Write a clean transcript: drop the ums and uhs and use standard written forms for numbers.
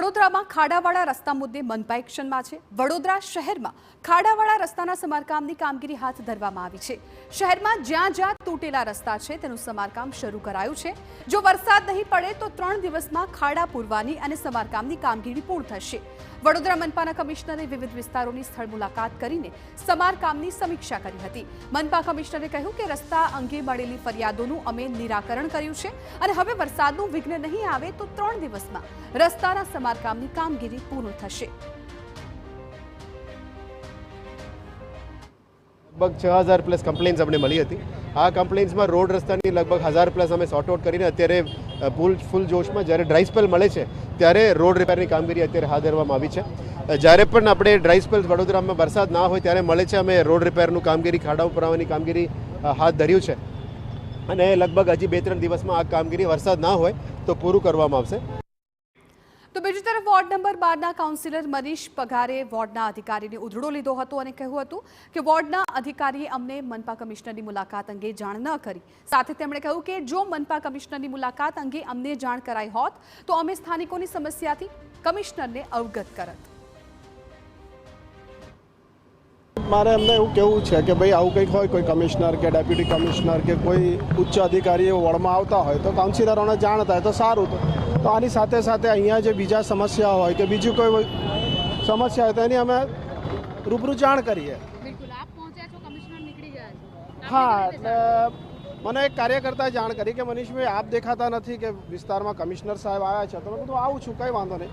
વડોદરામાં ખાડાવાળા રસ્તા મુદ્દે મનપા એક્શનમાં છે। વડોદરા શહેરમાં ખાડાવાળા રસ્તાના સમારકામની કામગીરી હાથ ધરવામાં આવી છે। શહેરમાં જ્યાં જ્યાં તૂટેલા રસ્તા છે તેનું સમારકામ શરૂ કરાયું છે। જો વરસાદ નહીં પડે તો 3 દિવસમાં ખાડા પૂરવાની અને સમારકામની કામગીરી પૂર્ણ થશે। વડોદરા મનપાના કમિશનરે વિવિધ વિસ્તારોની સ્થળ મુલાકાત કરીને સમારકામની સમીક્ષા કરી હતી। મનપા કમિશનરે કહ્યું કે રસ્તા અંગે મળેલી ફરિયાદોનું અમે નિરાકરણ કર્યું છે અને હવે વરસાદનું વિઘ્ન નહીં આવે તો 3 દિવસમાં રસ્તાના સમારકામની કામગીરી પૂર્ણ થશે। लगभग 6000 प्लस कम्प्लेन्स अमने मળી હતી। આ કમ્પ્લેન્ટ્સમાં રોડ રસ્તાની લગભગ 1000 પ્લસ અમે સોર્ટ આઉટ કરીને અત્યારે ફૂલ જોશમાં જ્યારે ડ્રાય સ્પેલ મળે છે ત્યારે રોડ રિપેરની કામગીરી અત્યારે હાથ ધરવામાં આવી છે। જ્યારે પણ આપણે ડ્રાય સ્પેલ વડોદરામાં વરસાદ ના હોય ત્યારે મળે છે અમે રોડ રિપેરનું કામગીરી ખાડાઓ પુરાવાની કામગીરી હાથ ધર્યું છે અને લગભગ હજી 2-3 દિવસમાં આ કામગીરી વરસાદ ના હોય તો પૂરું કરવામાં આવશે। તો બીજી તરફ વોર્ડ નંબર 12ના કાઉન્સિલર મનીષ પગારે વોર્ડના અધિકારીને ઉધડો લીધો હતો અને કહ્યું હતું કે વોર્ડના અધિકારીએ અમને મનપા કમિશનરની મુલાકાત અંગે જાણ ન કરી। સાથે તેમણે કહ્યું કે જો મનપા કમિશનરની મુલાકાત અંગે અમને જાણ કરાઈ હોત તો અમે સ્થાનિકોની સમસ્યાથી કમિશનરને અવગત કરત। મારે એમને એવું કહેવું છે કે ભાઈ આવું કંઈક હોય, કોઈ કમિશનર કે ડેપ્યુટી કમિશનર કે કોઈ ઉચ્ચ અધિકારી વોર્ડમાં આવતા હોય તો કાઉન્સિલરોને જાણ થાય તો સારું। તો આની સાથે સાથે અહીંયા જે બીજા સમસ્યા હોય કે બીજું કોઈ સમસ્યા હોય તો એની અમે રૂબરૂ જાણ કરીએ। હા, એટલે મને એક કાર્યકર્તાએ જાણ કરી કે મનીષભાઈ આપ દેખાતા નથી કે વિસ્તારમાં કમિશનર સાહેબ આવ્યા છે તો મેં કીધું આવું છું, કંઈ વાંધો નહીં।